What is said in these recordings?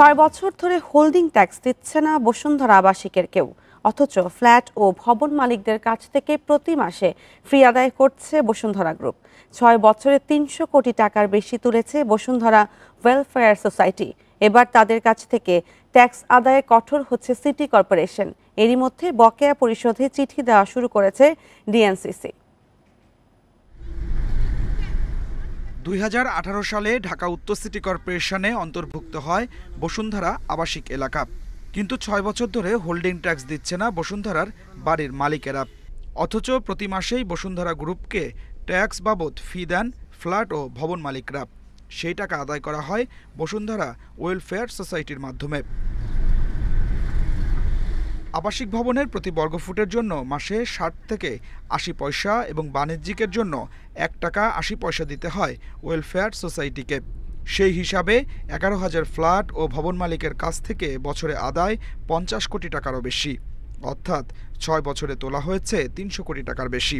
6 বছর ধরে holding tax দিচ্ছে না বসুন্ধরা আবাসিকের কেউ, অথচ ফ্ল্যাট ও ভবন মালিকদের কাছ থেকে প্রতি মাসে ফি আদায় করছে বসুন্ধরা গ্রুপ। 6 বছরে 300 কোটি টাকার বেশি তুলেছে বসুন্ধরা ওয়েলফেয়ার সোসাইটি। এবার তাদের কাছ থেকে ট্যাক্স আদায়ে কঠোর হচ্ছে সিটি কর্পোরেশন। এরই মধ্যে বকেয়া পরিশোধে চিঠি দেওয়া শুরু করেছে ডিএনসিসি। 2018 সালে ঢাকা উত্তর সিটি কর্পোরেশনে অন্তর্ভুক্ত হয় বসুন্ধরা আবাসিক এলাকা। কিন্তু 6 বছর ধরে হোল্ডিং ট্যাক্স দিচ্ছে না বসুন্ধরার বাড়ির মালিকেরা, অথচ প্রতি মাসেই বসুন্ধরা গ্রুপকে ট্যাক্স বাবদ ফি দেন ফ্ল্যাট ও ভবন মালিকরা। সেই টাকা আদায় করা হয় বসুন্ধরা ওয়েলফেয়ার সোসাইটির মাধ্যমে। আবাসিক ভবনের প্রতি বর্গফুটের জন্য মাসে 60 থেকে 80 পয়সা এবং বাণিজ্যিকের জন্য 1 টাকা 80 পয়সা দিতে হয় ওয়েলফেয়ার সোসাইটিকে। সেই হিসাবে 11,000 ফ্ল্যাট ও ভবন মালিকের কাছ থেকে বছরে আদায় 50 কোটি টাকারও বেশি, অর্থাৎ 6 বছরে তোলা হয়েছে 300 কোটি টাকার বেশি।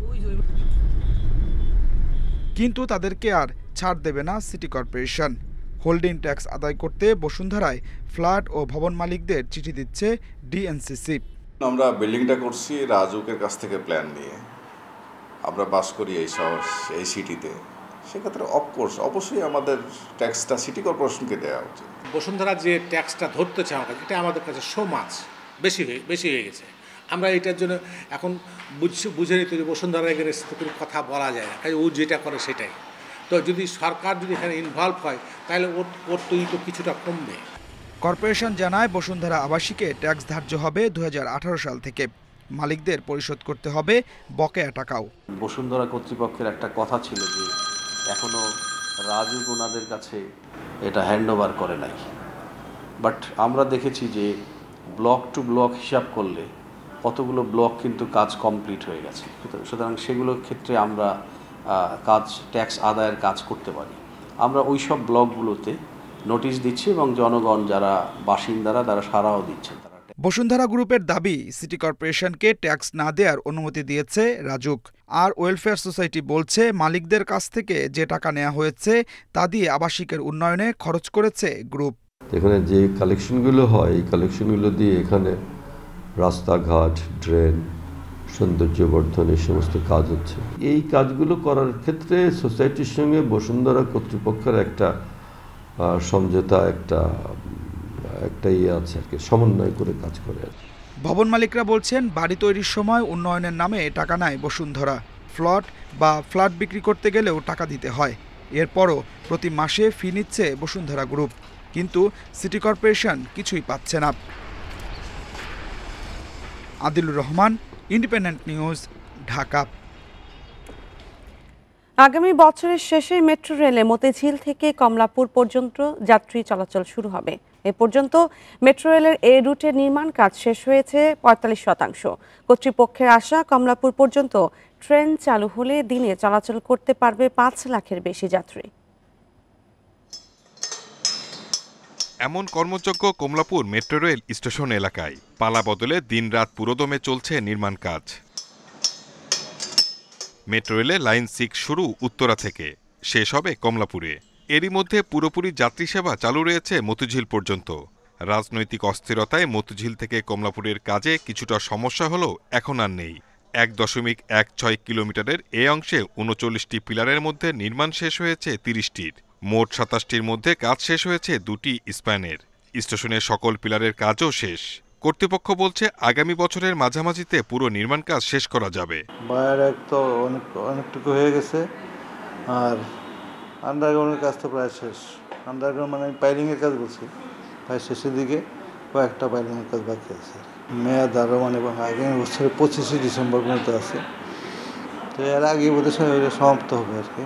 কিন্তু তাদেরকে আর ছাড় দেবে না সিটি কর্পোরেশন। হোল্ডিং ট্যাক্স আদায় করতে বসুন্ধরায় ফ্ল্যাট ও ভবন মালিকদের চিঠি দিচ্ছে ডিএনসিসি। আমরা বিল্ডিংটা করছি রাজুকের কাছ থেকে প্ল্যান নিয়ে, আমরা বাস করি এই সিটিতে। সেক্ষেত্রে অবশ্যই আমাদের ট্যাক্সটা সিটি কর্পোরেশনকে দেওয়া উচিত। বসুন্ধরা যে ট্যাক্সটা ধরতেছে আমার কাছে, এটা আমাদের কাছে সো মাছ বেশি হয়ে গেছে। আমরা এটার জন্য এখন বুঝে নিতে যে বসুন্ধরা এগেনস্টে কোনো কথা বলা যায় না, ও যেটা করে সেটাই। তো যদি সরকার যদি এখানে ইনভলভ হয় তাহলে ওর তো কিছুটা কমবে। কর্পোরেশন জানায় বসুন্ধরা আবাসিকে ট্যাক্স ধার্য হবে 2018 সাল থেকে। মালিকদের পরিশোধ করতে হবে বকেয়া টাকাও। বসুন্ধরা কর্তৃপক্ষের একটা কথা ছিল যে এখনো রাজু ওনাদের কাছে এটা হ্যান্ডওভার করে নাই, বাট আমরা দেখেছি যে ব্লক টু ব্লক হিসাব করলে কতগুলো ব্লক কিন্তু কাজ কমপ্লিট হয়ে গেছে। সুতরাং সেগুলোর ক্ষেত্রে আমরা ট্যাক্স আদায়ের কাজ করতে পারি। আমরা ওই সব ব্লকগুলোতে নোটিশ দিচ্ছি এবং জনগণ যারা বাসিন্দারা তারা সাড়াও দিচ্ছেন। বসুন্ধরা গ্রুপের দাবি, সিটি কর্পোরেশনকে ট্যাক্স না দেওয়ার অনুমতি দিয়েছে রাজুক। আর ওয়েলফেয়ার সোসাইটি বলছে মালিকদের কাছ থেকে যে টাকা নেওয়া হয়েছে তা দিয়ে আবাসিকের উন্নয়নে খরচ করেছে গ্রুপ। এখানে যে কালেকশনগুলো হয় এই কালেকশনগুলো দিয়ে এখানে রাস্তাঘাট, ড্রেন, সৌন্দর্যবর্ধন এই সমস্ত কাজ হচ্ছে। এই কাজগুলো করার ক্ষেত্রে সোসাইটির সঙ্গে বসুন্ধরা কর্তৃপক্ষের একটা সমঝোতা একটা আছে আর কি, সমন্বয় করে কাজ করে আর কি। ভবন মালিকরা বলছেন বাড়ি তৈরির সময় উন্নয়নের নামে টাকা নেয় বসুন্ধরা। ফ্ল্যাট বিক্রি করতে গেলেও টাকা দিতে হয়। এরপরও প্রতি মাসে ফি নিচ্ছে বসুন্ধরা গ্রুপ, কিন্তু সিটি কর্পোরেশন কিছুই পাচ্ছে না। Adilur Rahman, independent news, Dhaka. আগামী বছরের শেষে মেট্রো রেলে মতিঝিল থেকে কমলাপুর পর্যন্ত যাত্রী চলাচল শুরু হবে। এ পর্যন্ত মেট্রো রেলের এই রুটের নির্মাণ কাজ শেষ হয়েছে 45%। কর্তৃপক্ষের আশা কমলাপুর পর্যন্ত ট্রেন চালু হলে দিনে চলাচল করতে পারবে 5 লাখের বেশি যাত্রী। এমন কর্মযজ্ঞ কমলাপুর মেট্রো রেল স্টেশন এলাকায়। পালা বদলে দিনরাত পুরোদমে চলছে নির্মাণ কাজ। মেট্রো রেলে লাইন 6 শুরু উত্তরা থেকে, শেষ হবে কমলাপুরে। এরই মধ্যে পুরোপুরি যাত্রী সেবা চালু রয়েছে মতিঝিল পর্যন্ত। রাজনৈতিক অস্থিরতায় মতিঝিল থেকে কমলাপুরের কাজে কিছুটা সমস্যা হলেও এখন আর নেই। 1.16 কিলোমিটারের এ অংশে 39টি পিলারের মধ্যে নির্মাণ শেষ হয়েছে 30টির। মোট 27টির মধ্যে কাজ শেষ হয়েছে 2টি স্প্যানের। স্টেশনের সকল পিলারের কাজও শেষ। কর্তৃপক্ষ বলছে আগামী বছরের মাঝামাঝিতে পুরো নির্মাণ কাজ শেষ করা যাবে। অনেকটুকু হয়ে গেছে, আর আন্ডারগ্রাউন্ডের কাজ তো প্রায় শেষ। আন্ডারগ্রাউন্ড মানে আমি পাইলিংয়ের কাজ বলছি, প্রায় শেষের দিকে কয়েকটা পাইলিংয়ের কাজ বাকি আছে। মেয়াদ আরও মানে আগামী বছরের 25 ডিসেম্বর পর্যন্ত আছে। তো এর আগে বোধহয় সমাপ্ত হবে আর কি।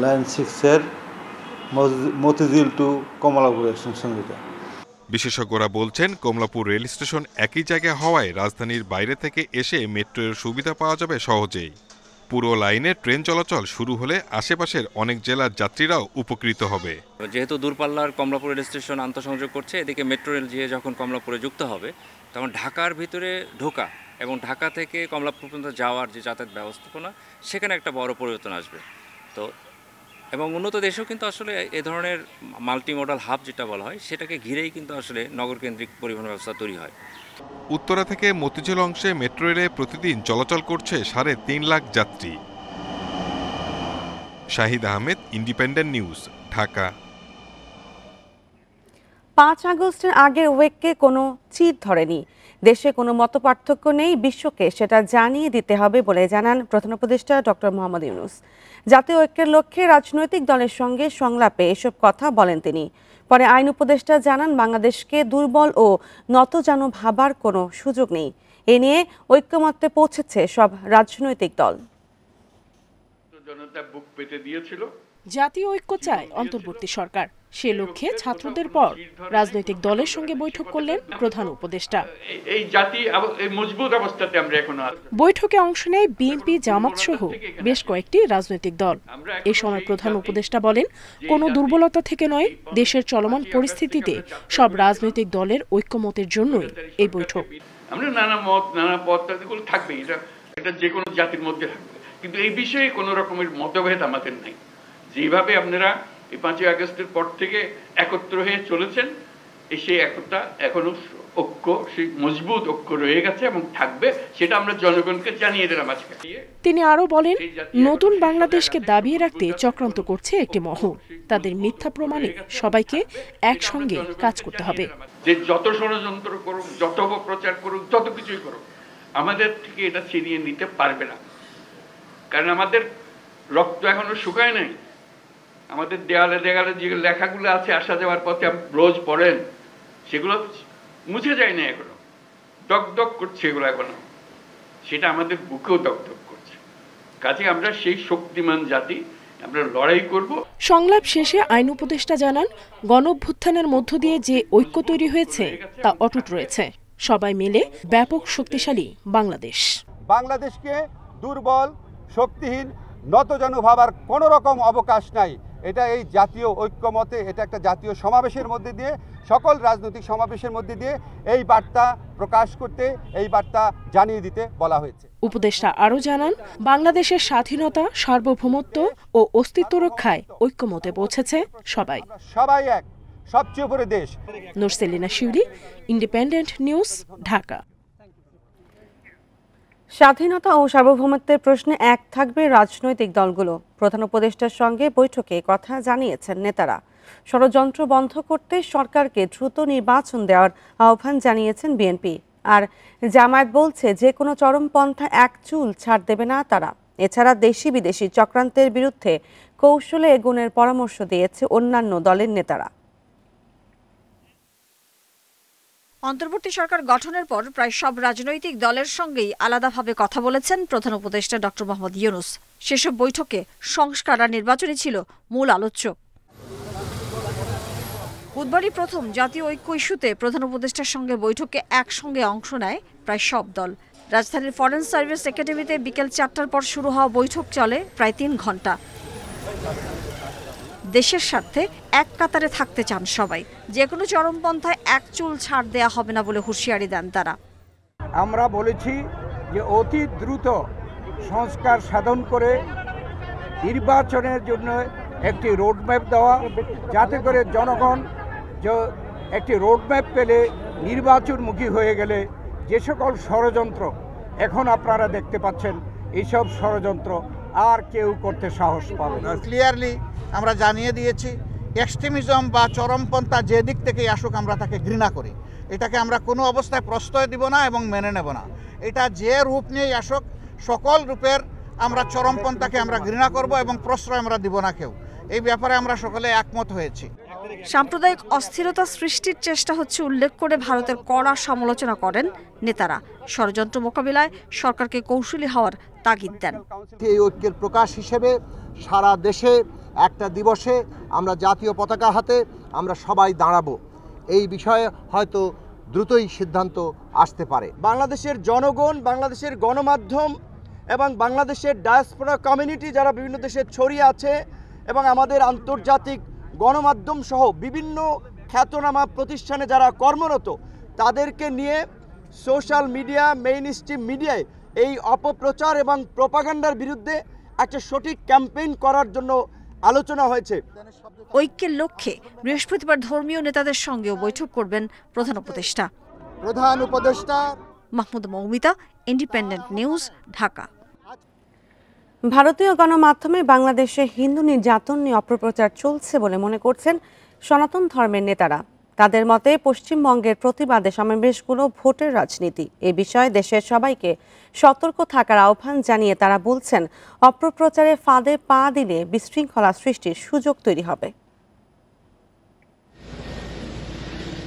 লাইন 6-এর মতিঝিল টু কমলাপুর এক্সটেনশন। বিশেষজ্ঞরা বলছেন কমলাপুর রেল স্টেশন একই জায়গায় হওয়ায় রাজধানীর বাইরে থেকে এসে মেট্রোর সুবিধা পাওয়া যাবে সহজেই। পুরো লাইনে ট্রেন চলাচল শুরু হলে আশেপাশের অনেক জেলার যাত্রীরাও উপকৃত হবে। যেহেতু দূরপাল্লার কমলাপুর রেল স্টেশন আন্তঃসংযোগ করছে, এদিকে মেট্রো রেল যেয়ে যখন কমলাপুরে যুক্ত হবে তখন ঢাকার ভিতরে ঢোকা এবং ঢাকা থেকে কমলাপুর পর্যন্ত যাওয়ার যে যাতায়াত ব্যবস্থাপনা, সেখানে একটা বড় পরিবর্তন আসবে। তো এবং উন্নত দেশেও কিন্তু আসলে এ ধরনের মাল্টি মডাল হাব যেটা বলা হয় সেটাকে ঘিরেই কিন্তু আসলে নগরকেন্দ্রিক পরিবহন ব্যবস্থা তৈরি হয়। উত্তরা থেকে মতিঝিল অংশে মেট্রো রেলে প্রতিদিন চলাচল করছে 3.5 লাখ যাত্রী। Shahid Ahmed, independent news, Dhaka. 5 আগস্টের আগের ওয়েককে কোনো চির ধরেনি। দেশে কোনো মতপার্থক্য নেই, বিশ্বকে সেটা জানিয়ে দিতে হবে বলে জানান প্রধান উপদেষ্টা ডক্টর মোহাম্মদ ইউনূস। জাতীয় ঐক্যের লক্ষ্যে রাজনৈতিক দলের সঙ্গে সংলাপে এসব কথা বলেন তিনি। পরে আইন উপদেষ্টা জানান বাংলাদেশকে দুর্বল ও নতজানু ভাবার কোনো সুযোগ নেই। এ নিয়ে ঐক্যমত্যে পৌঁছেছে সব রাজনৈতিক দল। জনতা বুক পেতে দিয়েছিল। জাতীয় ঐক্য চায় অন্তর্বর্তী সরকার। সে লক্ষ্যে ছাত্রদের পর রাজনৈতিক দলের সঙ্গে বৈঠক করলেন প্রধান উপদেষ্টা। এই জাতি এই মজবুত অবস্থাতে আমরা এখন বৈঠকে অংশ নেয় বিএনপি, জামাত সহ বেশ কয়েকটি রাজনৈতিক দল। এ সময় প্রধান উপদেষ্টা বলেন, কোনো দুর্বলতা থেকে নয়, দেশের চলমান পরিস্থিতিতে সব রাজনৈতিক দলের ঐক্যমতের জন্যই এই বৈঠক। আমরা নানা মত, নানা পথ থাকবে, এটা যে কোনো জাতির মধ্যে থাকবে, কিন্তু এই বিষয়ে কোনো রকমের মতভেদ আমাদের নাই। যেভাবে আপনারা এই 5 আগস্টের পর থেকে একত্র হয়ে চলেছেন, সেই একতা এখনো ঐক্য, সেই মজবুত ঐক্য রয়ে গেছে এবং থাকবে, সেটা আমরা জনগণকে জানিয়ে দিলাম আজকে। তিনি আরো বলেন, নতুন বাংলাদেশকে দাবিয়ে রাখতে চক্রান্ত করছে একটি মহল। তাদের মিথ্যা প্রমাণে সবাইকে একসঙ্গে কাজ করতে হবে। যে যত ষড়যন্ত্র করুক, যত প্রচার করুক, যত কিছুই করুক, আমাদের থেকে এটা ছিনিয়ে নিতে পারবে না। কারণ আমাদের রক্ত এখনো শুকায় নাই। আমাদের দেয়ালে দেয়ালে যে লেখাগুলো আছে আসা যাওয়ার পথে রোজ পড়েন, সেগুলো মুছে যায় না, এখনো দগদগ করছে এগুলো এখনো, সেটা আমাদের বুকেও দগদগ করছে। কাজে আমরা সেই শক্তিমান জাতি, আমরা লড়াই করব। সংলাপ শেষে আইন উপদেষ্টা জানান, গণঅভ্যুত্থানের মধ্য দিয়ে যে ঐক্য তৈরি হয়েছে তা অটুট রয়েছে। সবাই মিলে ব্যাপক শক্তিশালী বাংলাদেশ। বাংলাদেশকে দুর্বল, শক্তিহীন, নতজানু ভাবার কোনো রকম অবকাশ নাই। এটা এই জাতীয় ঐক্যমতে, এটা একটা জাতীয় সমাবেশের মধ্যে দিয়ে, সকল রাজনৈতিক সমাবেশের মধ্যে দিয়ে এই বার্তা প্রকাশ করতে, এই বার্তা জানিয়ে দিতে বলা হয়েছে। উপদেষ্টা আরও জানান, বাংলাদেশের স্বাধীনতা, সার্বভৌমত্ব ও অস্তিত্ব রক্ষায় ঐক্যমতে পৌঁছেছে সবাই। সবাই এক, সবচেয়ে উপরে দেশ। নুরসেলিনা শিউরি, ইন্ডিপেন্ডেন্ট নিউজ, ঢাকা। স্বাধীনতা ও সার্বভৌমত্বের প্রশ্নে এক থাকবে রাজনৈতিক দলগুলো। প্রধান উপদেষ্টার সঙ্গে বৈঠকে কথা জানিয়েছেন নেতারা। ষড়যন্ত্র বন্ধ করতে সরকারকে দ্রুত নির্বাচন দেওয়ার আহ্বান জানিয়েছেন বিএনপি। আর জামায়াত বলছে যে কোনো চরমপন্থা এক চুল ছাড় দেবে না তারা। এছাড়া দেশি বিদেশি চক্রান্তের বিরুদ্ধে কৌশলে এগোনোর পরামর্শ দিয়েছে অন্যান্য দলের নেতারা। অন্তর্বর্তী সরকার গঠনের পর প্রায় সব রাজনৈতিক দলের সঙ্গেই আলাদাভাবে কথা বলেছেন প্রধান উপদেষ্টা ডক্টর মোহাম্মদ ইউনূস। সেসব বৈঠকে সংস্কার আর নির্বাচনই ছিল মূল আলোচ্য। বুধবারই প্রথম জাতীয় ঐক্য ইস্যুতে প্রধান উপদেষ্টার সঙ্গে বৈঠকে একসঙ্গে অংশ নেয় প্রায় সব দল। রাজধানীর ফরেন সার্ভিস একাডেমিতে বিকেল 4টার পর শুরু হওয়া বৈঠক চলে প্রায় 3 ঘন্টা। দেশের স্বার্থে এক কাতারে থাকতে চান সবাই। যে কোনো চরমপন্থায় এক চুল ছাড় দেয়া হবে না বলে হুঁশিয়ারি দেন তারা। আমরা বলেছি যে অতি দ্রুত সংস্কার সাধন করে নির্বাচনের জন্য একটি রোডম্যাপ দেওয়া, যাতে করে জনগণ একটি রোডম্যাপ পেলে নির্বাচনমুখী হয়ে গেলে যে সকল ষড়যন্ত্র এখন আপনারা দেখতে পাচ্ছেন, এইসব ষড়যন্ত্র আর কেউ করতে সাহস পাবে না। ক্লিয়ারলি আমরা জানিয়ে দিয়েছি, এক্সট্রিমিজম বা চরমপন্থা যে দিক থেকেই আসুক আমরা তাকে ঘৃণা করি। এটাকে আমরা কোনো অবস্থায় প্রশ্রয় দিব না এবং মেনে নেব না। এটা যে রূপ নিয়েই আসুক, সকল রূপের আমরা চরমপন্থাকে আমরা ঘৃণা করব এবং প্রশ্রয় আমরা দিব না কেউ। এই ব্যাপারে আমরা সকলে একমত হয়েছি। সাম্প্রদায়িক অস্থিরতা সৃষ্টির চেষ্টা হচ্ছে উল্লেখ করে ভারতের কড়া সমালোচনা করেন নেতারা। ষড়যন্ত্র মোকাবিলায় সরকারকে কৌশলী হওয়ার তাগিদ দেন। এই ঐক্যের প্রকাশ হিসেবে সারা দেশে একটা দিবসে আমরা জাতীয় পতাকা হাতে আমরা সবাই দাঁড়াবো। এই বিষয়ে হয়তো দ্রুতই সিদ্ধান্ত আসতে পারে। বাংলাদেশের জনগণ, বাংলাদেশের গণমাধ্যম এবং বাংলাদেশের ডায়াসপোরা কমিউনিটি যারা বিভিন্ন দেশে ছড়িয়ে আছে এবং আমাদের আন্তর্জাতিক গণমাধ্যম সহ বিভিন্ন খ্যাতনামা প্রতিষ্ঠানে যারা কর্মরত, তাদেরকে নিয়ে সোশ্যাল মিডিয়া, মেইনস্ট্রিম মিডিয়ায় এই অপপ্রচার এবং প্রপাগান্ডার বিরুদ্ধে একটা সঠিক ক্যাম্পেইন করার জন্য আলোচনা হয়েছে। ঐক্যের লক্ষ্যে বৃহস্পতিবার ধর্মীয় নেতাদের সঙ্গেও বৈঠক করবেন প্রধান উপদেষ্টা। Mahmuda Moumita, independent news, Dhaka. ভারতীয় গণমাধ্যমে বাংলাদেশে হিন্দু নির্যাতন নিয়ে অপপ্রচার চলছে বলে মনে করছেন সনাতন ধর্মের নেতারা। তাদের মতে পশ্চিমবঙ্গের প্রতিবাদে সমাবেশগুলো ভোটের রাজনীতি। এ বিষয়ে দেশের সবাইকে সতর্ক থাকার আহ্বান জানিয়ে তারা বলছেন, অপপ্রচারে ফাঁদে পা দিলে বিশৃঙ্খলা সৃষ্টির সুযোগ তৈরি হবে।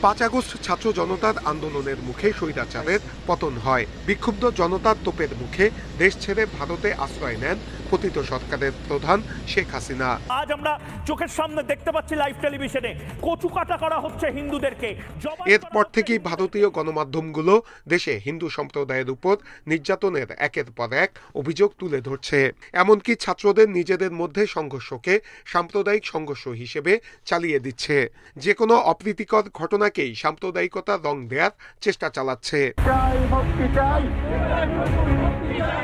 ৫ আগস্ট ছাত্র জনতার আন্দোলনের মুখে স্বৈরাচারের পতন হয়। বিক্ষুব্ধ জনতার তোপের মুখে দেশ ছেড়ে ভারতে আশ্রয় নেন পতিত সরকারের প্রধান শেখ হাসিনা। আজ আমরা চোখের সামনে দেখতে পাচ্ছি লাইভ টেলিভিশনে কচুকাটা করা হচ্ছে হিন্দুদেরকে। এরপর থেকেই ভারতীয় গণমাধ্যমগুলো দেশে হিন্দু সম্প্রদায়ের উপর নির্যাতনের একের পর এক অভিযোগ তুলে ধরছে। এমনকি ছাত্রদের নিজেদের মধ্যে সংঘর্ষকে সাম্প্রদায়িক সংঘর্ষ হিসেবে চালিয়ে দিচ্ছে। যে কোনো অপ্রীতিকর ঘটনাকেই সাম্প্রদায়িকতা রং দেওয়ার চেষ্টা চালাচ্ছে।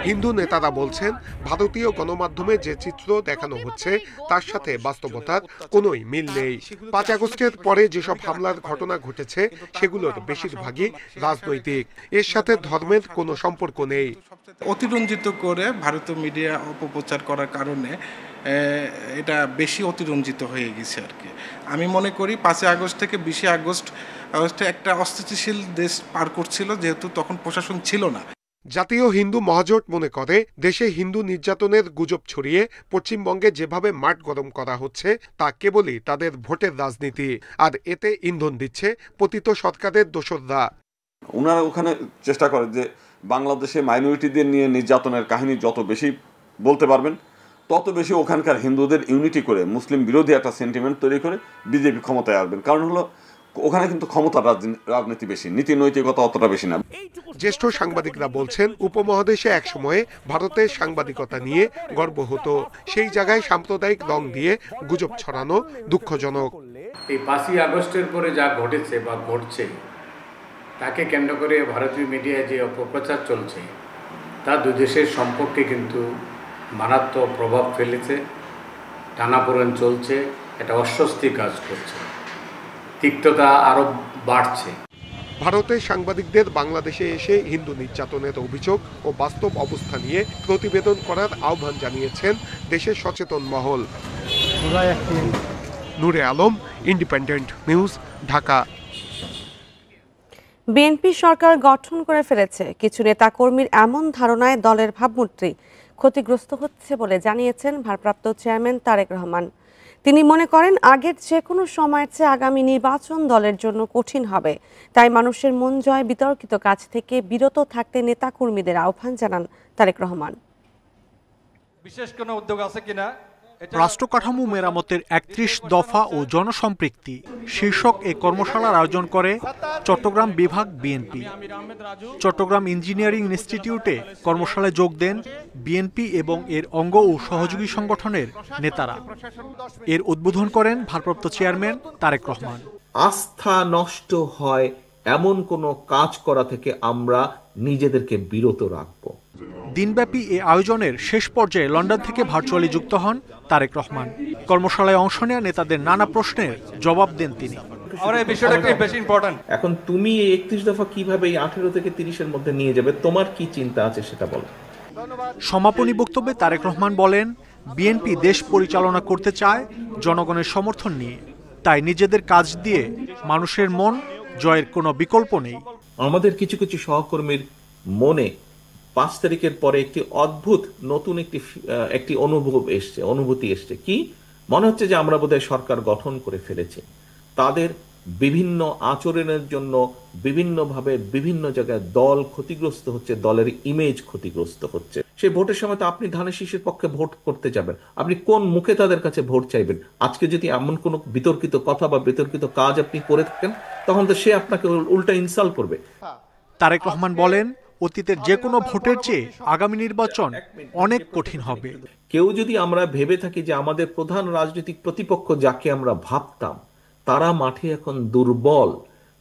হিন্দু নেতারা বলছেন, ভারতীয় গণমাধ্যমে যে চিত্র দেখানো হচ্ছে তার সাথে বাস্তবতার কোনোই মিল নেই। ৫ আগস্টের পরে যেসব হামলার ঘটনা ঘটেছে সেগুলোর বেশিরভাগই রাজনৈতিক, এর সাথে ধর্মের কোনো সম্পর্ক নেই। অতিরঞ্জিত করে ভারতীয় মিডিয়া অপপ্রচার করার কারণে এটা বেশি অতিরঞ্জিত হয়ে গেছে আর কি। আমি মনে করি ৫ আগস্ট থেকে ২০ আগস্টে একটা অস্থিতিশীল দেশ পার করছিল, যেহেতু তখন প্রশাসন ছিল না। জাতীয় হিন্দু মহাজোট মনে করে, দেশে হিন্দু নির্যাতনের গুজব ছড়িয়ে পশ্চিমবঙ্গে যেভাবে মাঠ গরম করা হচ্ছে তা কেবলই তাদের ভোটের রাজনীতি, আর এতে ইন্ধন দিচ্ছে পতিত সরকারের দোসররা। ওনারা ওখানে চেষ্টা করে যে বাংলাদেশে মাইনরিটিদের নিয়ে নির্যাতনের কাহিনী যত বেশি বলতে পারবেন তত বেশি ওখানকার হিন্দুদের ইউনিটি করে মুসলিম বিরোধী একটা সেন্টিমেন্ট তৈরি করে বিজেপি ক্ষমতায় আসবেন। কারণ হলো ওখানে কিন্তু ক্ষমতার রাজনীতি বেশি, নীতি নৈতিকতা অতটা বেশি না। জ্যেষ্ঠ সাংবাদিকরা বলছেন, উপমহাদেশে এক সময়ে ভারতের সাংবাদিকতা নিয়ে গর্ব হতো, সেই জায়গায় সাম্প্রদায়িক রং দিয়ে গুজব ছড়ানো দুঃখজনক। এই ৫ই আগস্টের পরে যা ঘটেছে বা ঘটছে তাকে কেন্দ্র করে ভারতীয় মিডিয়ায় যে অপপ্রচার চলছে তা দুই দেশের সম্পর্কে কিন্তু মারাত্মক প্রভাব ফেলেছে। টানাপোড়েন চলছে, এটা অস্বস্তি কাজ করছে, তিক্ততা আরো বাড়ছে। ভারতের সাংবাদিকদের বাংলাদেশে এসে হিন্দু নির্যাতনের অভিযোগ ও বাস্তব অবস্থা নিয়ে প্রতিবেদন করার আহ্বান জানিয়েছেন দেশের সচেতন মহল। Nure Alam, independent news, Dhaka. বিএনপি সরকার গঠন করে ফেলেছে। কিছু নেতাকর্মীর এমন ধারণায় দলের ভাবমূর্তি ক্ষতিগ্রস্ত হচ্ছে বলে জানিয়েছেন ভারপ্রাপ্ত চেয়ারম্যান তারেক রহমান। তিনি মনে করেন, আগের যে কোনো সময়ের চেয়ে আগামী নির্বাচন দলের জন্য কঠিন হবে। তাই মানুষের মন জয় বিতর্কিত কাজ থেকে বিরত থাকতে নেতাকর্মীদের আহ্বান জানান তারেক রহমান। বিশেষ কোনো উদ্যোগ আছে কিনা? রাষ্ট্রকাঠামো মেরামতের ৩১ দফা ও জনসম্পৃক্তি শীর্ষক এই কর্মশালার আয়োজন করে চট্টগ্রাম বিভাগ বিএনপি। চট্টগ্রাম ইঞ্জিনিয়ারিং ইনস্টিটিউটে কর্মশালায় যোগ দেন বিএনপি এবং এর অঙ্গ ও সহযোগী সংগঠনের নেতারা। এর উদ্বোধন করেন ভারপ্রাপ্ত চেয়ারম্যান তারেক রহমান। আস্থা নষ্ট হয় এমন কোনো কাজ করা থেকে আমরা নিজেদেরকে বিরত রাখব। দিনব্যাপী এই আয়োজনের শেষ পর্যায়ে লন্ডন থেকে ভার্চুয়ালি যুক্ত হন তারেক রহমান। কর্মশালায় অংশ নেওয়া নেতাদের নানা প্রশ্নের জবাব দেন তিনি। এখন তুমি এই ৩১ দফা কিভাবে 18 থেকে 30-এর মধ্যে নিয়ে যাবে, তোমার কি চিন্তা আছে সেটা বলো। সমাপনী বক্তব্যে তারেক রহমান বলেন, বিএনপি দেশ পরিচালনা করতে চায় জনগণের সমর্থন নিয়ে, তাই নিজেদের কাজ দিয়ে মানুষের মন জয়ের কোনো বিকল্প নেই। আমাদের কিছু কিছু সহকর্মীর মনে 5 তারিখের পরে একটি অদ্ভুত নতুন একটি অনুভূতি এসছে। কি মনে হচ্ছে যে আমরা বোধহয় সরকার গঠন করে ফেলেছি। তাদের বিভিন্ন আচরণের জন্য বিভিন্নভাবে বিভিন্ন জায়গায় দল ক্ষতিগ্রস্ত হচ্ছে, দলের ইমেজ ক্ষতিগ্রস্ত হচ্ছে। সেই ভোটের সময় তো আপনি ধানের শীষের পক্ষে ভোট করতে যাবেন, আপনি কোন মুখে তাদের কাছে ভোট চাইবেন? আজকে যদি এমন কোনো বিতর্কিত কথা বা বিতর্কিত কাজ আপনি করে থাকেন, তখন তো সে আপনাকে উল্টা ইনসাল্ট করবে। তারেক রহমান বলেন, অতীতের যে কোনো ভোটের চেয়ে আগামী নির্বাচন অনেক কঠিন হবে। কেউ যদি আমরা ভেবে থাকি যে আমাদের প্রধান রাজনৈতিক প্রতিপক্ষ যাকে আমরা ভাবতাম তারা মাঠে এখন দুর্বল,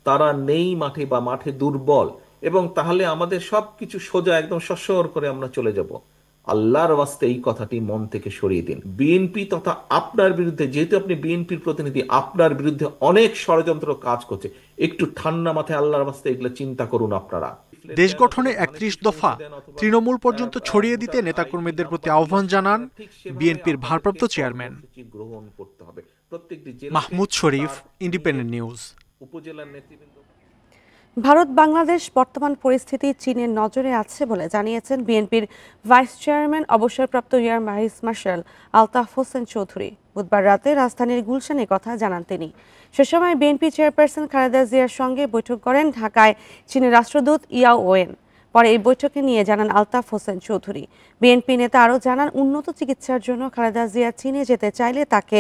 তারা নেই মাঠে বা মাঠে দুর্বল, এবং তাহলে আমাদের সবকিছু সোজা একদম সসর করে আমরা চলে যাব, আল্লাহর ওয়াস্তে এই কথাটি মন থেকে সরিয়ে দিন। বিএনপি তথা আপনার বিরুদ্ধে, যেহেতু আপনি বিএনপির প্রতিনিধি, আপনার বিরুদ্ধে অনেক ষড়যন্ত্র কাজ করছে, একটু ঠান্ডা মাথায় আল্লাহর ওয়াস্তে এগুলো চিন্তা করুন আপনারা। দেশ গঠনে ৩১ দফা তৃণমূল পর্যন্ত ছড়িয়ে দিতে নেতাকর্মীদের প্রতি আহ্বান জানান বিএনপির ভারপ্রাপ্ত চেয়ারম্যান। মাহমুদ শরীফ, ইন্ডিপেন্ডেন্ট নিউজ। উপজেলার নেতৃবৃন্দ। ভারত বাংলাদেশ বর্তমান পরিস্থিতি চীনের নজরে আছে বলে জানিয়েছেন বিএনপির ভাইস চেয়ারম্যান অবসরপ্রাপ্ত air vice marshal Altaf Hossain Chowdhury. বুধবার রাতে রাজধানীর গুলশানে কথা জানান তিনি। সে সময় বিএনপি চেয়ারপারসন খালেদা জিয়ার সঙ্গে বৈঠক করেন ঢাকায় চীনের রাষ্ট্রদূত ইয়াও ওয়েন। পরে এই বৈঠকে নিয়ে জানান আলতাফ হোসেন চৌধুরী। বিএনপি নেতা আরও জানান, উন্নত চিকিৎসার জন্য খালেদা জিয়া চীনে যেতে চাইলে তাকে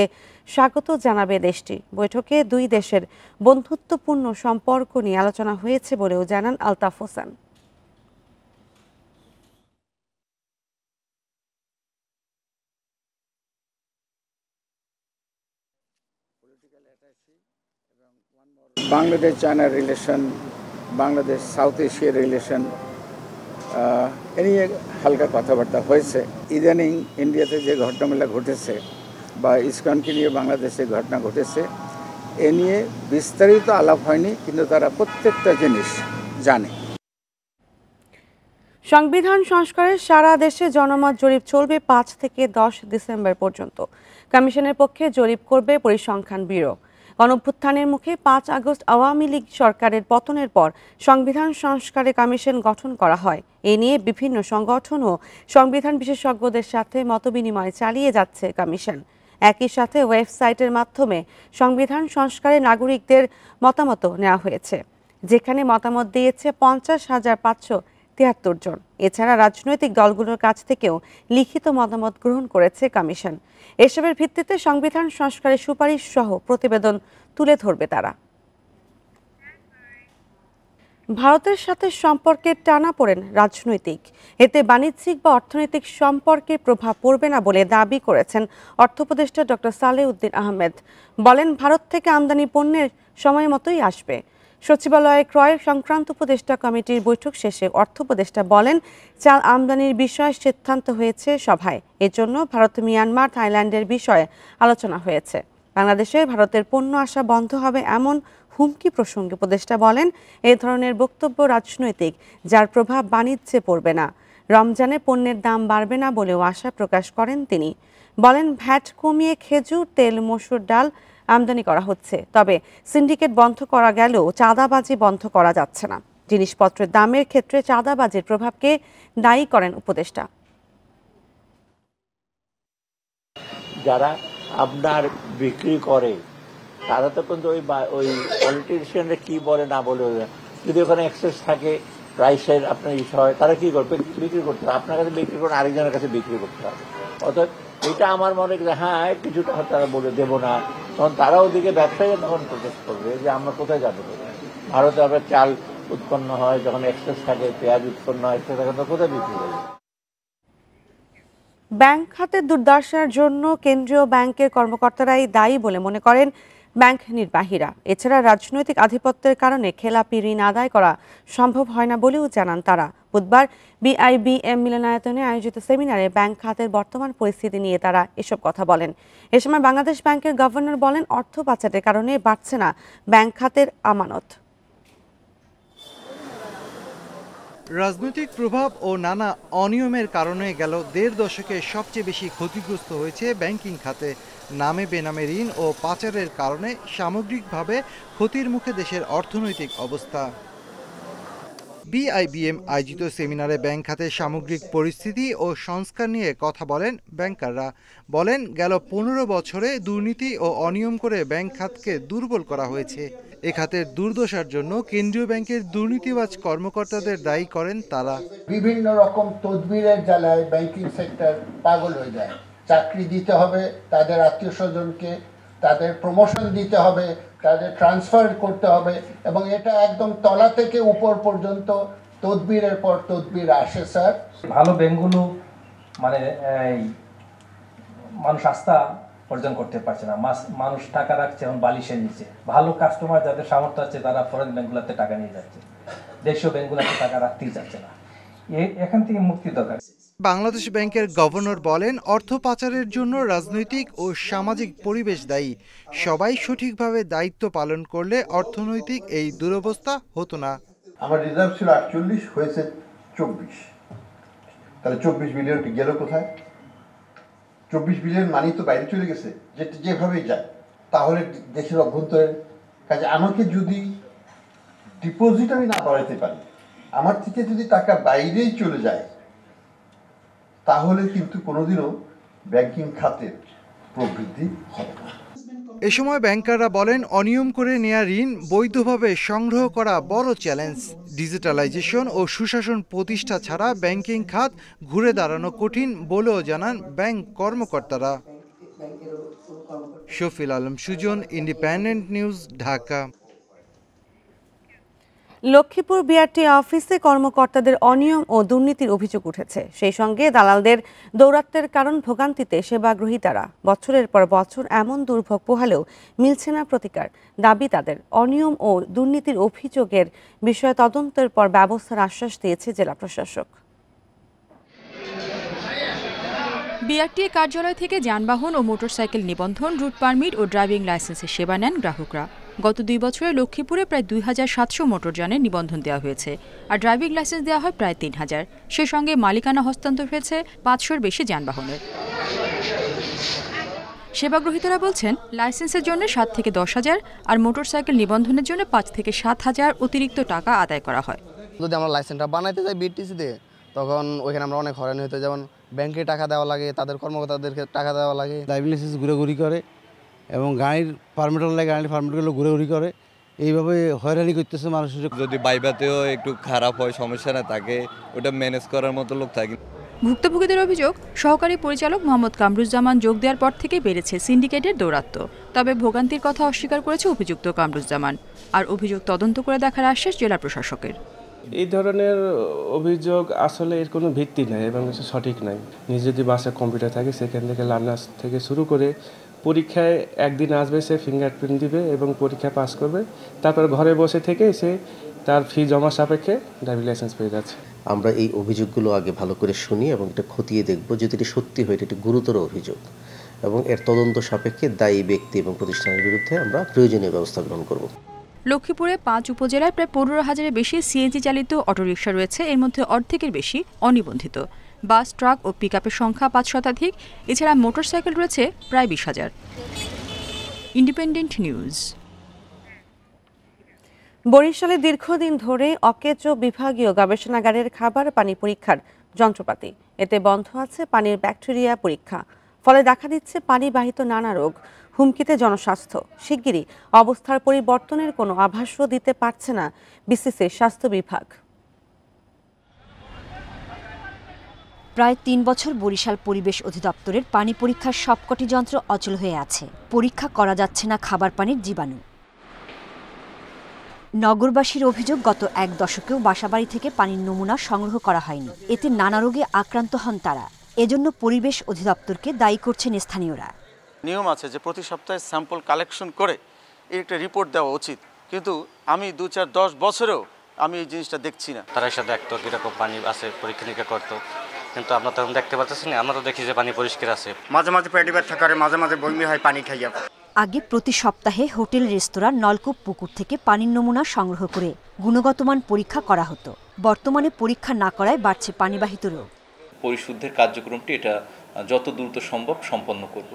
স্বাগত জানাবে দেশটি। বৈঠকে দুই দেশের বন্ধুত্বপূর্ণ সম্পর্ক নিয়ে আলোচনা হয়েছে বলেও জানান Altaf Hossain. Bangladesh China relation, Bangladesh South Asia relation এ নিয়ে হালকা কথাবার্তা হয়েছে। ইদানিং ইন্ডিয়াতে যে ঘটনাগুলো ঘটেছে বা ইসকনকে নিয়ে বাংলাদেশে ঘটনা ঘটেছে, এ নিয়ে বিস্তারিত আলাপ হয়নি, কিন্তু তারা প্রত্যেকটা জিনিস জানে। সংবিধান সংস্কারের সারা দেশে জনমত জরিপ চলবে 5 থেকে 10 ডিসেম্বর পর্যন্ত। কমিশনের পক্ষে জরিপ করবে পরিসংখ্যান ব্যুরো। গণঅভ্যুত্থানের মুখে 5 আগস্ট আওয়ামী লীগ সরকারের পতনের পর সংবিধান সংস্কারে কমিশন গঠন করা হয়। এ নিয়ে বিভিন্ন সংগঠন ও সংবিধান বিশেষজ্ঞদের সাথে মতবিনিময় চালিয়ে যাচ্ছে কমিশন। একই সাথে ওয়েবসাইটের মাধ্যমে সংবিধান সংস্কারে নাগরিকদের মতামত নেওয়া হয়েছে, যেখানে মতামত দিয়েছে 50,573 জন। এছাড়া রাজনৈতিক দলগুলোর কাছ থেকেও লিখিত মতামত গ্রহণ করেছে কমিশন। এসবের ভিত্তিতে সংবিধান সংস্কারের সুপারিশ সহ প্রতিবেদন তুলে ধরবে তারা। ভারতের সাথে সম্পর্কের টানাপোড়েন রাজনৈতিক, এতে বাণিজ্যিক বা অর্থনৈতিক সম্পর্কে প্রভাব পড়বে না বলে দাবি করেছেন অর্থ উপদেষ্টা ডক্টর সালেহ উদ্দিন আহমেদ। বলেন, ভারত থেকে আমদানি পণ্যের সময় মতোই আসবে। সচিবালয়ে ক্রয় সংক্রান্ত উপদেষ্টা কমিটির বৈঠক শেষে অর্থ উপদেষ্টা বলেন, চাল আমদানির বিষয়ে সিদ্ধান্ত হয়েছে সভায়। এজন্য ভারত, মিয়ানমার, থাইল্যান্ডের বিষয়ে আলোচনা হয়েছে। বাংলাদেশে ভারতের পণ্য আসা বন্ধ হবে এমন হুমকি প্রসঙ্গে উপদেষ্টা বলেন, এই ধরনের বক্তব্য রাজনৈতিক, যার প্রভাব বাণিজ্যে পড়বে না। রমজানে পণ্যের দাম বাড়বে না বলেও আশা প্রকাশ করেন তিনি। বলেন, ভ্যাট কমিয়ে খেজুর, তেল, মসুর ডাল আমদানি করা হচ্ছে, তবে সিন্ডিকেট বন্ধ করা গেলেও চাঁদাবাজি বন্ধ করা যাচ্ছে না। জিনিসপত্রের দামের ক্ষেত্রে চাঁদাবাজির প্রভাবকে দায়ী করেন উপদেষ্টা। যারা আপনার বিক্রি করে তারা তো কিন্তু ওই পলিটিশিয়ানরা কি বলে না বলে, যদি ওখানে এক্সেস থাকে প্রাইসের আপনার ইস্যু হয়, তারা কি করবে? বিক্রি করতে হবে, আপনার কাছে বিক্রি করে আরেকজনের কাছে বিক্রি করতে হবে। অর্থাৎ এটা আমার মনে হয়, হ্যাঁ কিছুটা তারা বলে দেবো না, তখন তারা ওদিকে ব্যবসায়ীরা তখন প্রোটেস্ট করবে যে আমরা কোথায় যাবো। ভারতে আবার চাল উৎপন্ন হয়, যখন এক্সেস থাকে, পেঁয়াজ উৎপন্ন হয়, সেটা কোথায় বিক্রি করবে? ব্যাংক খাতের দুর্দশার জন্য কেন্দ্রীয় ব্যাংকের কর্মকর্তারাই দায়ী বলে মনে করেন ব্যাংক নির্বাহীরা। এছাড়া রাজনৈতিক আধিপত্যের কারণে খেলাপি ঋণ আদায় করা সম্ভব হয় না বলেও জানান তারা। বুধবার বিআইবিএম মিলনায়তনে আয়োজিত সেমিনারে ব্যাংক খাতের বর্তমান পরিস্থিতি নিয়ে তারা এসব কথা বলেন। এ সময় বাংলাদেশ ব্যাংকের গভর্নর বলেন, অর্থ পাচারের কারণে বাড়ছে না ব্যাংক খাতের আমানত। রাজনৈতিক প্রভাব ও নানা অনিয়মের কারণে গেল ১.৫ দশকে সবচেয়ে বেশি ক্ষতিগ্রস্ত হয়েছে ব্যাংকিং খাতে। নামে বেনামে ঋণ ও পাচারের কারণে সামগ্রিকভাবে ক্ষতির মুখে দেশের অর্থনৈতিক অবস্থা। বিআইবিএম আয়োজিত সেমিনারে ব্যাংক খাতের সামগ্রিক পরিস্থিতি ও সংস্কার নিয়ে কথা বলেন ব্যাংকাররা। বলেন, গেল ১৫ বছরে দুর্নীতি ও অনিয়ম করে ব্যাংক খাতকে দুর্বল করা হয়েছে। এ খাতের দুর্দশার জন্য কেন্দ্রীয় ব্যাংকের দুর্নীতিবাজ কর্মকর্তাদের দায়ী করেন তারা। বিভিন্ন রকম তদবিরের জ্বালায় ব্যাংকিং সেক্টর পাগল হয়ে যায়। চাকরি দিতে হবে তাদের আত্মীয় স্বজনকে, তাদের প্রমোশন দিতে হবে, তাদের ট্রান্সফার করতে হবে, এবং এটা একদম তলা থেকে উপর পর্যন্ত তদবিরের পর তদবির আসে। স্যার, ভালো ব্যাংকগুলো মানে মানুষ আস্থা অর্জন করতে পারছে না। মানুষ টাকা রাখছে এখন বালিশের নিচে। ভালো কাস্টমার যাদের সামর্থ্য আছে তারা ফরেন ব্যাংকগুলোতে টাকা নিয়ে যাচ্ছে, দেশীয় ব্যাংকগুলোতে টাকা রাখতেই যাচ্ছে না। এখান থেকে মুক্তি দরকার। বাংলাদেশ ব্যাংকের গভর্নর বলেন, অর্থ পাচারের জন্য রাজনৈতিক ও সামাজিক পরিবেশ দায়ী। সবাই সঠিকভাবে দায়িত্ব পালন করলে অর্থনৈতিক এই দুরবস্থা হতো না। আমার রিজার্ভ ছিল 48, হয়েছে 24। তাহলে 24 বিলিয়ন গেল কোথায়? 24 বিলিয়ন মানি তো বাইরে চলে গেছে, যেভাবেই যায়। তাহলে দেশের অভ্যন্তরের কাজে আমাকে যদি ডিপোজিট আমি না বাড়াতে পারি, আমার থেকে যদি টাকা বাইরেই চলে যায়, তাহলে কিন্তু কোনোদিনও ব্যাংকিং খাতের প্রবৃদ্ধি হবে না। এ সময় ব্যাংকাররা বলেন, অনিয়ম করে নেয়া ঋণ বৈধভাবে সংগ্রহ করা বড় চ্যালেঞ্জ। ডিজিটালাইজেশন ও সুশাসন প্রতিষ্ঠা ছাড়া ব্যাংকিং খাত ঘুরে দাঁড়ানো কঠিন বলেও জানান ব্যাংক কর্মকর্তারা। Shafil Alam Sujan, independent news, Dhaka. Lakshmipur BRT অফিসে কর্মকর্তাদের অনিয়ম ও দুর্নীতির অভিযোগ উঠেছে। সেই সঙ্গে দালালদের দৌরাত্ম্যের কারণ ভোগান্তিতে সেবাগ্রহীতারা বছরের পর বছর এমন দুর্ভোগ পোহালেও মিলছে না প্রতিকার। দাবি তাদের, অনিয়ম ও দুর্নীতির অভিযোগের বিষয়ে তদন্তের পর ব্যবস্থার আশ্বাস দিয়েছে জেলা প্রশাসক। বিআরটিএ কার্যালয় থেকে যানবাহন ও মোটরসাইকেল নিবন্ধন, রুট পারমিট ও ড্রাইভিং লাইসেন্সের সেবা নেন গ্রাহকরা। গত 2 বছরে লক্ষ্মীপুরে প্রায় 2700 মোটরযানের নিবন্ধন দেওয়া হয়েছে, আর ড্রাইভিং লাইসেন্স দেওয়া হয় প্রায় 3000। সেই সঙ্গে মালিকানা হস্তান্তর হয়েছে 500-র বেশি যানবাহনের। সেবাগ্রহীতারা বলছেন, লাইসেন্সের জন্য 7 থেকে 10,000 আর মোটরসাইকেল নিবন্ধনের জন্য 5 থেকে 7,000 অতিরিক্ত টাকা আদায় করা হয়। যদি আমরা লাইসেন্সটা বানাইতে যাই বিটিসিতে, তখন ওইখানে আমরা অনেক হয়রানি হতে, যেমন ব্যাংকে টাকা দেওয়া লাগে, তাদের কর্মকর্তাদেরকে টাকা দেওয়া লাগে। ড্রাইভিং লাইসেন্স ঘুরে করে এবং গাড়ির পারমিট লাগে, গাড়ির পারমিটগুলো ঘুরে করে, এইভাবে হয়রানি করতেছে মানুষের। যদি বাইবাতেও একটু খারাপ হয়, সমস্যা না থাকে, ওটা ম্যানেজ করার মতো লোক থাকে। ভুক্তভোগীদের অভিযোগ, সহকারী পরিচালক মোহাম্মদ কামরুজ্জামান যোগ দেওয়ার পর থেকে বেড়েছে সিন্ডিকেটের দৌরাত্ম্য। তবে ভোগান্তির কথা অস্বীকার করেছে অভিযুক্ত কামরুজ্জামান, আর অভিযোগ তদন্ত করে দেখার আশ্বাস জেলা প্রশাসকের। এই ধরনের অভিযোগ আসলে এর কোনো ভিত্তি নাই এবং সঠিক নাই। নিজে যদি বাসায় কম্পিউটার থাকে, সেখান থেকে লার্নার্স থেকে শুরু করে পরীক্ষায় একদিন আসবে, সে ফিঙ্গারপ্রিন্ট দিবে এবং পরীক্ষা পাস করবে, তারপর ঘরে বসে থেকে সে তার ফি জমা সাপেক্ষে ড্রাইভিং লাইসেন্স পেয়ে যাচ্ছে। আমরা এই অভিযোগগুলো আগে ভালো করে শুনি এবং এটা খতিয়ে দেখব, যদি এটা সত্যি হয় এটা গুরুতর অভিযোগ, এবং এর তদন্ত সাপেক্ষে দায়ী ব্যক্তি এবং প্রতিষ্ঠানের বিরুদ্ধে আমরা প্রয়োজনীয় ব্যবস্থা গ্রহণ করব। লক্ষ্মীপুরে 5 উপজেলায় প্রায় 15,000-এর বেশি সিএনজি চালিত অটোরিকশা রয়েছে। এর মধ্যে অর্ধেকের বেশি অনিবন্ধিত। বাস, ট্রাক ও পিকআপের সংখ্যা 5 শতাধিক। এছাড়া মোটরসাইকেল রয়েছে প্রায় 20,000। Independent news. বরিশালে দীর্ঘদিন ধরে অকেজো বিভাগীয় গবেষণাগারের খাবার পানি পরীক্ষার যন্ত্রপাতি, এতে বন্ধ আছে পানির ব্যাকটেরিয়া পরীক্ষা। ফলে দেখা দিচ্ছে পানিবাহিত নানা রোগ, হুমকিতে জনস্বাস্থ্য। শিগগিরই অবস্থার পরিবর্তনের কোনো আভাসও দিতে পারছে না বিসিসির স্বাস্থ্য বিভাগ। প্রায় 3 বছর বরিশাল পরিবেশ অধিদপ্তরের পানি পরীক্ষার সবকটি যন্ত্র অচল হয়ে আছে। পরীক্ষা করা যাচ্ছে না খাবার পানির জীবাণু। নগরবাসীর অভিযোগ, গত 1 দশকেও বাসাবাড়ি থেকে পানির নমুনা সংগ্রহ করা হয়নি। এতে নানা রোগে আক্রান্ত হন তারা। এজন্য পরিবেশ অধিদপ্তরকে দায়ী করছেন স্থানীয়রা। নিয়ম আছে যে প্রতি সপ্তাহে স্যাম্পল কালেকশন করে এর একটা রিপোর্ট দেওয়া উচিত, কিন্তু আমি 2, 4, 10 বছরেও আমি এই জিনিসটা দেখছি না। তারা এসে দেখতো কীরকম পানি আছে, পরীক্ষা নিরীক্ষা করতো, কিন্তু আমরা তখন দেখতে পাচ্ছি না। আমরা তো দেখি যে পানি পরিষ্কার আছে। মাঝে মাঝে পেট ব্যথা করে, মাঝে মাঝে বমি হয় পানি খাইয়া। আগে প্রতি সপ্তাহে হোটেল, রেস্তোরাঁ, নলকূপ, পুকুর থেকে পানির নমুনা সংগ্রহ করে গুণগত মান পরীক্ষা করা হতো। বর্তমানে পরীক্ষা না করায় বাড়ছে পানিবাহিত রোগ। পরিশুদ্ধের কার্যক্রমটি এটা যত দ্রুত সম্ভব সম্পন্ন করব।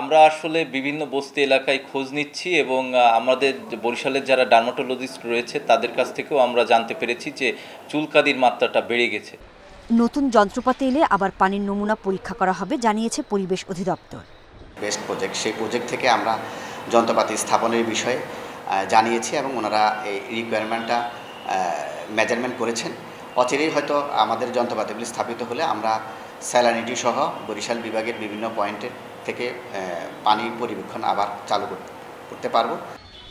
আমরা আসলে বিভিন্ন বস্তি এলাকায় খোঁজ নিচ্ছি এবং আমাদের বরিশালের যারা ডার্মাটোলজিস্ট রয়েছে তাদের কাছ থেকেও আমরা জানতে পেরেছি যে চুলকানির মাত্রাটা বেড়ে গেছে। নতুন যন্ত্রপাতি এলে আবার পানির নমুনা পরীক্ষা করা হবে জানিয়েছে পরিবেশ অধিদপ্তর। বেস্ট প্রজেক্ট, সেই প্রজেক্ট থেকে আমরা যন্ত্রপাতি স্থাপনের বিষয়ে জানিয়েছি এবং ওনারা এই রিকোয়ারমেন্টটা মেজারমেন্ট করেছেন। অচিরেই হয়তো আমাদের যন্ত্রপাতিগুলি স্থাপিত হলে আমরা স্যালানিটি সহ বরিশাল বিভাগের বিভিন্ন পয়েন্টের থেকে পানি পরিবেক্ষণ আবার চালু করতে পারব।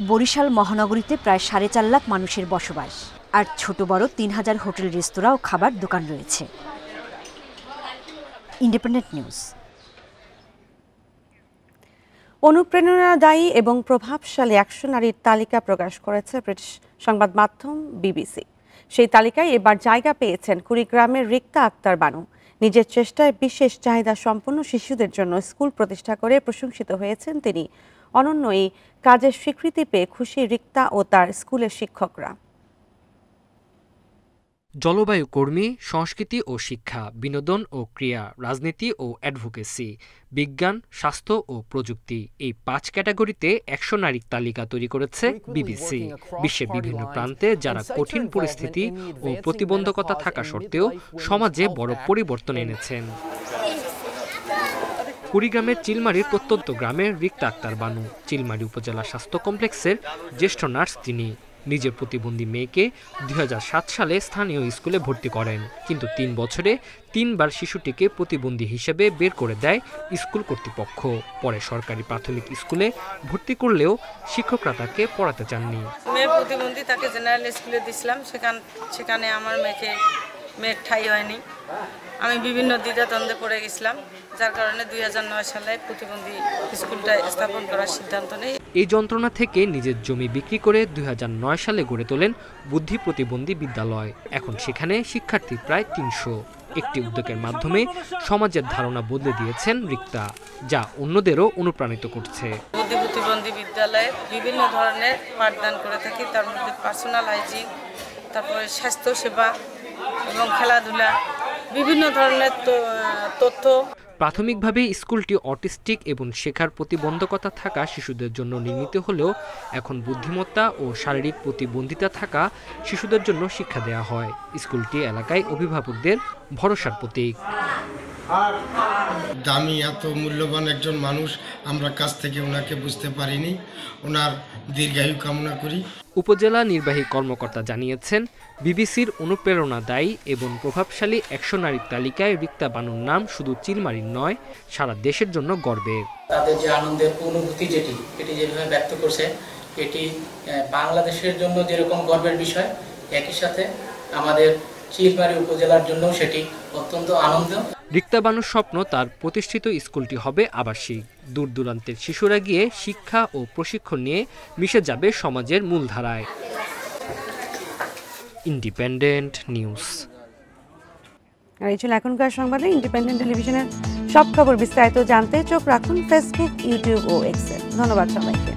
বরিশাল মহানগরীতে প্রায় 4.5 লাখ মানুষের বসবাস, আর ছোট বড় 3000 হোটেল, রেস্তোরাঁ ও খাবার দোকান রয়েছে। Independent news. অনুপ্রেরণাদায়ী এবং প্রভাবশালী 100 নারীর তালিকা প্রকাশ করেছে ব্রিটিশ সংবাদ মাধ্যম বিবিসি। সেই তালিকায় এবার জায়গা পেয়েছেন কুড়িগ্রামের রিক্তা আক্তার বানু। নিজের চেষ্টায় বিশেষ চাহিদা সম্পন্ন শিশুদের জন্য স্কুল প্রতিষ্ঠা করে প্রশংসিত হয়েছেন তিনি। অনন্য এই কাজের স্বীকৃতি পেয়ে খুশি রিক্তা ও তার স্কুলের শিক্ষকরা। জলবায়ু কর্মী, সংস্কৃতি ও শিক্ষা, বিনোদন ও ক্রীড়া, রাজনীতি ও অ্যাডভোকেসি, বিজ্ঞান, স্বাস্থ্য ও প্রযুক্তি, এই 5 ক্যাটাগরিতে 100 নারীর তালিকা তৈরি করেছে বিবিসি। বিশ্বের বিভিন্ন প্রান্তে যারা কঠিন পরিস্থিতি ও প্রতিবন্ধকতা থাকা সত্ত্বেও সমাজে বড় পরিবর্তন এনেছেন। কুড়িগ্রামের চিলমারির প্রত্যন্ত গ্রামের রিক্তা আক্তার বানু। চিলমারি উপজেলা স্বাস্থ্য কমপ্লেক্সের জ্যেষ্ঠ নার্স তিনি। নিজের প্রতিবন্ধী মেয়েকে 2007 সালে স্থানীয় স্কুলে ভর্তি করেন, কিন্তু 3 বছরে 3 বার শিশুটিকে প্রতিবন্ধী হিসেবে বের করে দেয় স্কুল কর্তৃপক্ষ। পরে সরকারি প্রাথমিক স্কুলে ভর্তি করলেও শিক্ষকরা তাকে পড়াতে চাননি। মেয়ে প্রতিবন্ধী, তাকে জেনারেল স্কুলে দিয়েছিলাম, সেখানে আমার মেয়ের ঠাঁই হয়নি। আমি বিভিন্ন দ্বিধাদ্বন্দ্বে পড়ে গেছিলাম, যার কারণে 2009 সালে প্রতিবন্ধী স্কুলটা স্থাপন করার সিদ্ধান্ত নেই। এই যন্ত্রণা থেকে নিজের জমি বিক্রি করে 2009 সালে গড়ে তোলেন বুদ্ধি প্রতিবন্ধী বিদ্যালয়। এখন সেখানে শিক্ষার্থী প্রায় 300। একটি উদ্যোগের মাধ্যমে সমাজের ধারণা বদলে দিয়েছেন রিক্তা, যা অন্যদেরও অনুপ্রাণিত করছে। বুদ্ধি প্রতিবন্ধী বিদ্যালয়ে বিভিন্ন ধরনের পাঠদান করে থাকি, তার মধ্যে পার্সোনাল হাইজিন, তারপরে স্বাস্থ্য সেবা এবং খেলাধুলা, বিভিন্ন ধরনের তথ্য। প্রাথমিকভাবে স্কুলটি অটিস্টিক এবং শেখার প্রতিবন্ধকতা থাকা শিশুদের জন্য নির্মিত হলেও এখন বুদ্ধিমত্তা ও শারীরিক প্রতিবন্ধিতা থাকা শিশুদের জন্য শিক্ষা দেওয়া হয়। স্কুলটি এলাকায় অভিভাবকদের ভরসার প্রতীক। দামি এত মূল্যবান একজন মানুষ আমরা কাছ থেকে ওনাকে বুঝতে পারিনি। ওনার দীর্ঘায়ু কামনা করি। উপজেলা নির্বাহী কর্মকর্তা জানিয়েছেন, বিবিসির অনুপ্রেরণাদায়ী এবং প্রভাবশালী 100 নারীর তালিকায় রিক্তা বানুর নাম শুধু চিলমারির নয়, সারা দেশের জন্য গর্বের। তাদের যে আনন্দের অনুভূতি এটি যেভাবে ব্যক্ত করছে, এটি বাংলাদেশের জন্য যেরকম গর্বের বিষয়, একই সাথে আমাদের চিলমারি উপজেলার জন্য সেটি অত্যন্ত আনন্দ। রিক্তা বানুর স্বপ্ন তার প্রতিষ্ঠিত স্কুলটি হবে আবাসিক। দূর দূরান্তের শিশুরা গিয়ে শিক্ষা ও প্রশিক্ষণ নিয়ে মিশে যাবে সমাজের মূলধারায়। Independent news. আর এই ছিল এখনকার সংবাদে। ইন্ডিপেন্ডেন্ট টেলিভিশনের সব খবর বিস্তারিত জানতে চোখ রাখুন ফেসবুক, ইউটিউব ও এক্সে। ধন্যবাদ সবাইকে।